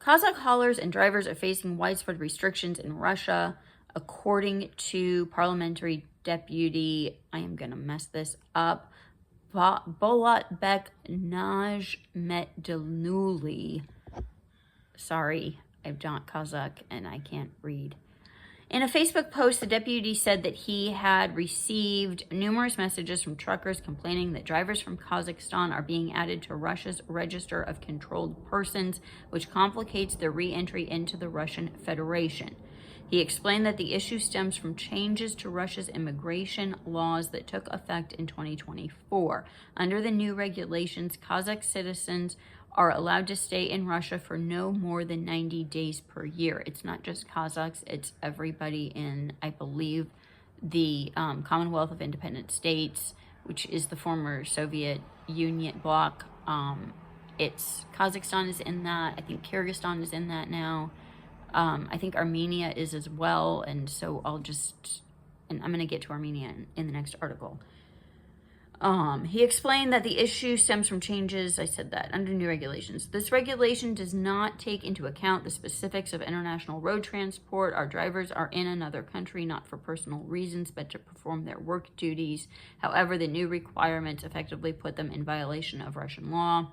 Kazakh haulers and drivers are facing widespread restrictions in Russia, according to Parliamentary Deputy, I am going to mess this up, Bolatbek Najmetdaluli. Sorry, I'm not Kazakh and I can't read. In a Facebook post, the deputy said that he had received numerous messages from truckers complaining that drivers from Kazakhstan are being added to Russia's register of controlled persons, which complicates their re-entry into the Russian Federation. He explained that the issue stems from changes to Russia's immigration laws that took effect in 2024. Under the new regulations, Kazakh citizens are allowed to stay in Russia for no more than 90 days per year. It's not just Kazakhs, it's everybody in, I believe, the Commonwealth of Independent States, which is the former Soviet Union bloc. It's Kazakhstan is in that. I think Kyrgyzstan is in that now. I think Armenia is as well. And so I'm going to get to Armenia in the next article. He explained that the issue stems from changes, I said that, under new regulations. This regulation does not take into account the specifics of international road transport. Our drivers are in another country, not for personal reasons, but to perform their work duties. However, the new requirements effectively put them in violation of Russian law.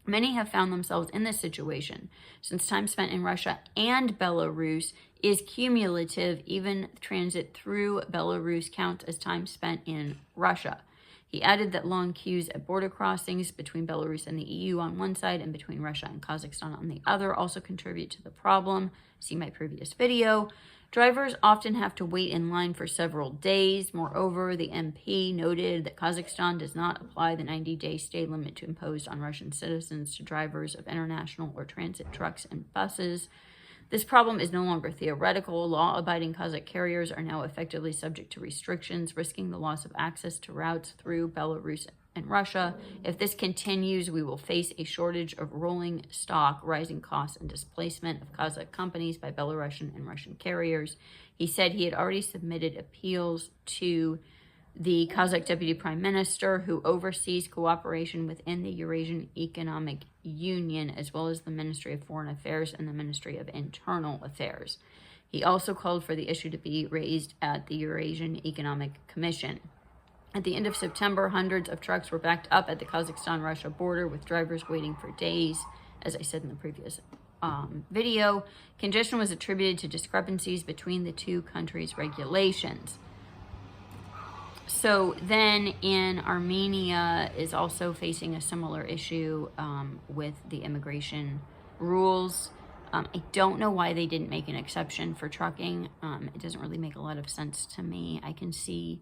Many have found themselves in this situation. Since time spent in Russia and Belarus is cumulative, even transit through Belarus counts as time spent in Russia. He added that long queues at border crossings between Belarus and the EU on one side and between Russia and Kazakhstan on the other also contribute to the problem. See my previous video. Drivers often have to wait in line for several days. Moreover, the MP noted that Kazakhstan does not apply the 90-day stay limit imposed on Russian citizens to drivers of international or transit trucks and buses. This problem is no longer theoretical. Law-abiding Kazakh carriers are now effectively subject to restrictions, risking the loss of access to routes through Belarus and Russia. If this continues, we will face a shortage of rolling stock, rising costs, and displacement of Kazakh companies by Belarusian and Russian carriers. He said he had already submitted appeals to the Kazakh Deputy Prime Minister, who oversees cooperation within the Eurasian Economic Union, as well as the Ministry of Foreign Affairs and the Ministry of Internal Affairs. He also called for the issue to be raised at the Eurasian Economic Commission. At the end of September, hundreds of trucks were backed up at the Kazakhstan-Russia border with drivers waiting for days, as I said in the previous video. Congestion was attributed to discrepancies between the two countries' regulations. So then in Armenia is also facing a similar issue with the immigration rules. I don't know why they didn't make an exception for trucking. It doesn't really make a lot of sense to me. I can see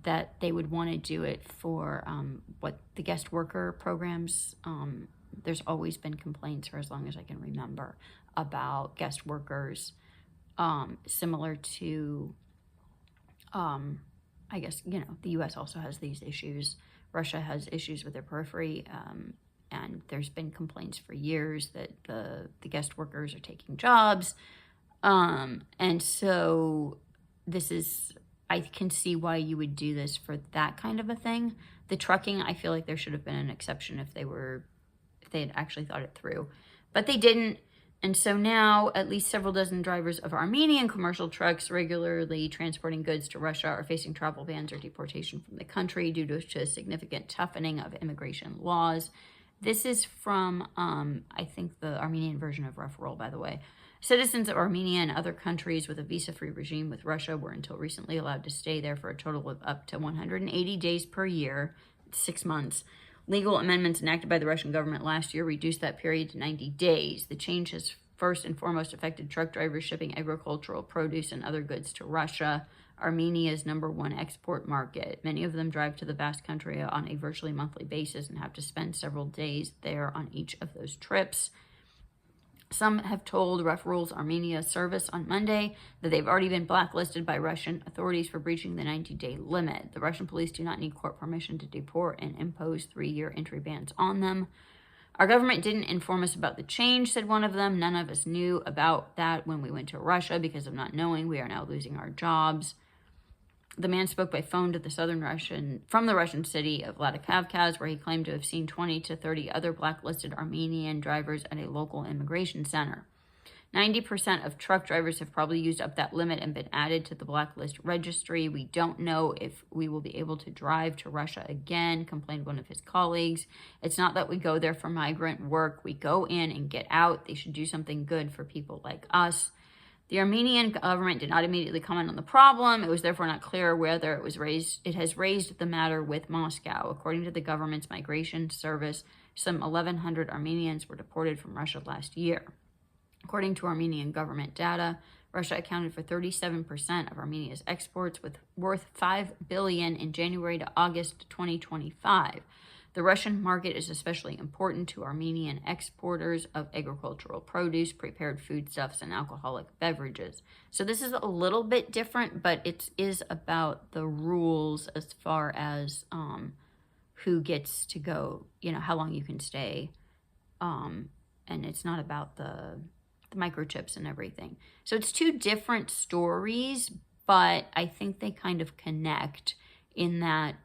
that they would want to do it for what the guest worker programs. There's always been complaints for as long as I can remember about guest workers, similar to I guess, you know, the U.S. also has these issues. Russia has issues with their periphery, and there's been complaints for years that the guest workers are taking jobs. And so this is, I can see why you would do this for that kind of a thing. The trucking, I feel like there should have been an exception if they had actually thought it through. But they didn't. And so now at least several dozen drivers of Armenian commercial trucks regularly transporting goods to Russia are facing travel bans or deportation from the country due to a significant toughening of immigration laws. This is from, I think, the Armenian version of Rough Roll, by the way. Citizens of Armenia and other countries with a visa-free regime with Russia were until recently allowed to stay there for a total of up to 180 days per year, 6 months. Legal amendments enacted by the Russian government last year reduced that period to 90 days. The change has first and foremost affected truck drivers shipping agricultural produce and other goods to Russia, Armenia's #1 export market. Many of them drive to the vast country on a virtually monthly basis and have to spend several days there on each of those trips. Some have told Rough Rules Armenia service on Monday that they've already been blacklisted by Russian authorities for breaching the 90-day limit. The Russian police do not need court permission to deport and impose 3-year entry bans on them. Our government didn't inform us about the change, said one of them. None of us knew about that when we went to Russia because of not knowing. We are now losing our jobs. The man spoke by phone to the from the Russian city of Vladikavkaz, where he claimed to have seen 20 to 30 other blacklisted Armenian drivers at a local immigration center. 90% of truck drivers have probably used up that limit and been added to the blacklist registry. We don't know if we will be able to drive to Russia again, complained one of his colleagues. It's not that we go there for migrant work. We go in and get out. They should do something good for people like us. The Armenian government did not immediately comment on the problem. It was therefore not clear whether it has raised the matter with Moscow. According to the government's migration service, some 1,100 Armenians were deported from Russia last year. According to Armenian government data, Russia accounted for 37% of Armenia's exports, worth $5 billion in January to August 2025. The Russian market is especially important to Armenian exporters of agricultural produce, prepared foodstuffs, and alcoholic beverages. So this is a little bit different, but it is about the rules as far as who gets to go, how long you can stay. And it's not about the microchips and everything. So it's two different stories, but I think they kind of connect in that,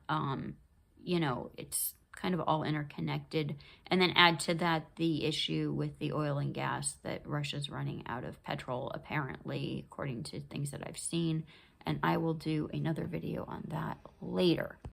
it's kind of all interconnected. And then add to that the issue with the oil and gas, that Russia's running out of petrol, apparently, according to things that I've seen. And I will do another video on that later.